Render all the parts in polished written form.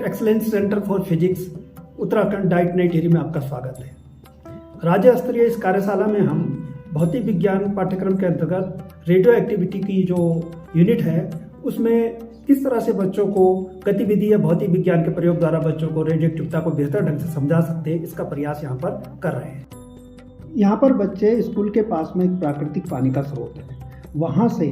Excellence centre for physics Uttarakhand DIET नाइट हिरी में आपका स्वागत है। राज्य स्तरीय इस कार्यशाला में हम भौतिक विज्ञान पाठ्यक्रम के अंतर्गत रेडियो एक्टिविटी की जो यूनिट है उसमें किस तरह से बच्चों को गतिविधि या भौतिक विज्ञान के प्रयोग द्वारा बच्चों को रेडियो एक्टिविटी को बेहतर ढंग से समझा सकते हैं, इसका प्रयास यहाँ पर कर रहे हैं। यहाँ पर बच्चे स्कूल के पास में एक प्राकृतिक पानी का स्रोत है, वहाँ से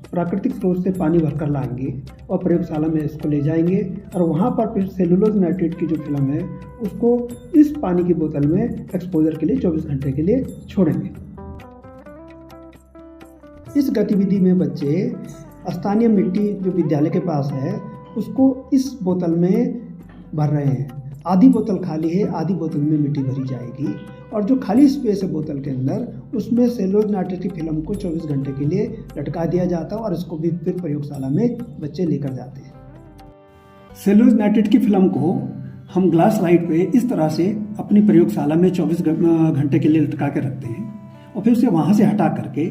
प्राकृतिक स्रोत से पानी भरकर लाएंगे और प्रयोगशाला में इसको ले जाएंगे और वहाँ पर फिर सेलुलोज नाइट्रेट की जो फिल्म है उसको इस पानी की बोतल में एक्सपोजर के लिए 24 घंटे के लिए छोड़ेंगे। इस गतिविधि में बच्चे स्थानीय मिट्टी जो विद्यालय के पास है उसको इस बोतल में भर रहे हैं। आधी बोतल खाली है, आधी बोतल में मिट्टी भरी जाएगी और जो खाली स्पेस है बोतल के अंदर उसमें सेलुलोज नाइट्रेट की फिल्म को 24 घंटे के लिए लटका दिया जाता है और इसको भी फिर प्रयोगशाला में बच्चे लेकर जाते हैं। सेलुलोज नाइट्रेट की फिल्म को हम ग्लास लाइट पे इस तरह से अपनी प्रयोगशाला में 24 घंटे के लिए लटका के रखते हैं और फिर उसे वहाँ से हटा करके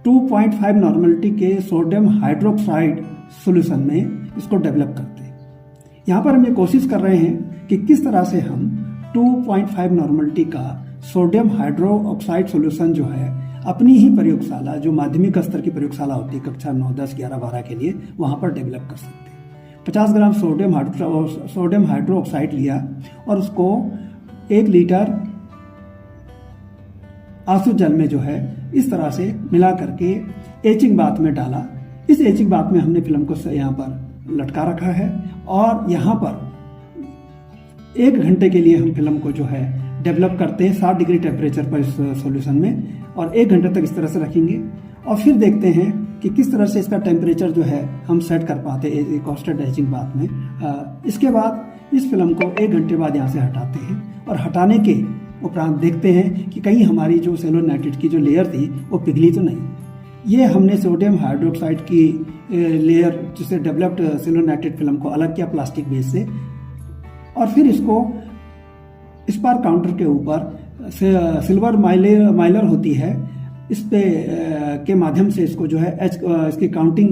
2.5 नॉर्मलिटी के सोडियम हाइड्रोक्साइड सॉल्यूशन में इसको डेवलप करते हैं। यहाँ पर हम ये कोशिश कर रहे हैं कि किस तरह से हम 2.5 नॉर्मलिटी का सोडियम हाइड्रोक्साइड सॉल्यूशन जो है अपनी ही प्रयोगशाला जो माध्यमिक स्तर की प्रयोगशाला होती है कक्षा 9, 10, 11, 12 के लिए वहाँ पर डेवलप कर सकते हैं। 50 ग्राम सोडियम हाइड्रोक्साइड लिया और उसको 1 लीटर आंसू जल में जो है इस तरह से मिला करके एचिंग बाथ में डाला। इस एचिंग बाथ में हमने फिल्म को यहाँ पर लटका रखा है और यहाँ पर 1 घंटे के लिए हम फिल्म को जो है डेवलप करते हैं 60 डिग्री टेम्परेचर पर इस सॉल्यूशन में और 1 घंटे तक इस तरह से रखेंगे और फिर देखते हैं कि किस तरह से इसका टेम्परेचर जो है हम सेट कर पाते हैं कॉन्स्टेंट एचिंग बाथ में। इसके बाद इस फिल्म को 1 घंटे बाद यहाँ से हटाते हैं और हटाने के उपरांत देखते हैं कि कहीं हमारी जो सेलुलोज नाइट्रेट की जो लेयर थी वो पिघली तो नहीं। ये हमने सोडियम हाइड्रोक्साइड की लेयर जिसे डेवलप्ड सेलुलोज नाइट्रेट फिल्म को अलग किया प्लास्टिक बेस से और फिर इसको स्पार्क काउंटर के ऊपर सिल्वर माइलर होती है इस पे के माध्यम से इसको जो है इसकी काउंटिंग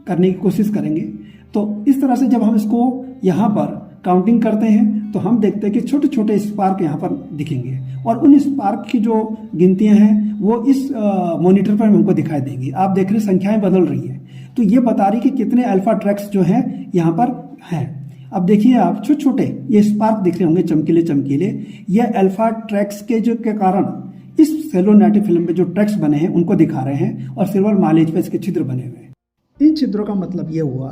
करने की कोशिश करेंगे। तो इस तरह से जब हम इसको यहाँ पर काउंटिंग करते हैं तो हम देखते हैं कि छोटे छोटे स्पार्क यहाँ पर दिखेंगे और उन स्पार्क की जो गिनतियाँ हैं वो इस मॉनिटर पर हमको दिखाई देंगी। आप देख रहे संख्याएं बदल रही हैं तो ये बता रही कि कितने अल्फा ट्रैक्स जो हैं यहाँ पर हैं। अब देखिए आप छोटे छोटे ये स्पार्क दिख रहे होंगे चमकीले चमकीले, ये अल्फा ट्रैक्स के कारण इस सेलुलोज नाइट्रेट फिल्म में जो ट्रैक्स बने हैं उनको दिखा रहे हैं और सिल्वर माइलेज पे इसके छिद्र बने हुए हैं। इन छिद्रों का मतलब ये हुआ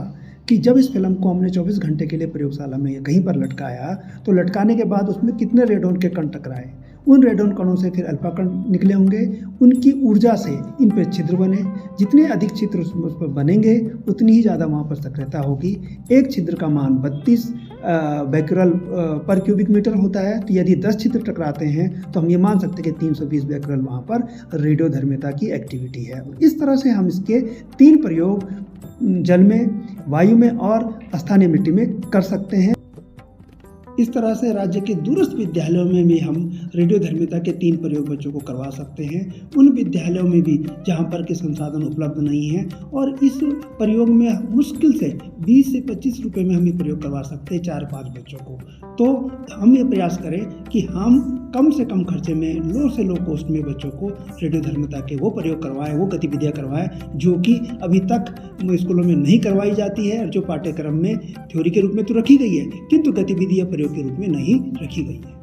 कि जब इस फिल्म को हमने 24 घंटे के लिए प्रयोगशाला में या कहीं पर लटकाया तो लटकाने के बाद उसमें कितने रेडॉन के कण टकराए, उन रेडॉन कणों से फिर अल्फा कण निकले होंगे, उनकी ऊर्जा से इन पर छिद्र बने। जितने अधिक छिद्र उस पर बनेंगे उतनी ही ज़्यादा वहाँ पर सक्रियता होगी। एक छिद्र का मान 32 बैक्यूरल पर क्यूबिक मीटर होता है। तो यदि 10 छिद्र टकराते हैं तो हम ये मान सकते हैं कि 320 बैक्यूरल वहाँ पर रेडियोधर्मिता की एक्टिविटी है। इस तरह से हम इसके 3 प्रयोग जल में, वायु में और स्थानीय मिट्टी में कर सकते हैं। इस तरह से राज्य के दूरस्थ विद्यालयों में भी हम रेडियोधर्मिता के 3 प्रयोग बच्चों को करवा सकते हैं। उन विद्यालयों में भी जहाँ पर के संसाधन उपलब्ध नहीं है और इस प्रयोग में मुश्किल से 20 से 25 रुपये में हम ये प्रयोग करवा सकते हैं 4-5 बच्चों को। तो हम ये प्रयास करें कि हम कम से कम खर्चे में लो से लो कॉस्ट में बच्चों को रेडियोधर्मिता के वो प्रयोग करवाएं, वो गतिविधियाँ करवाएं जो कि अभी तक स्कूलों में नहीं करवाई जाती है और जो पाठ्यक्रम में थ्योरी के रूप में तो रखी गई है किंतु गतिविधि या प्रयोग के रूप में नहीं रखी गई है।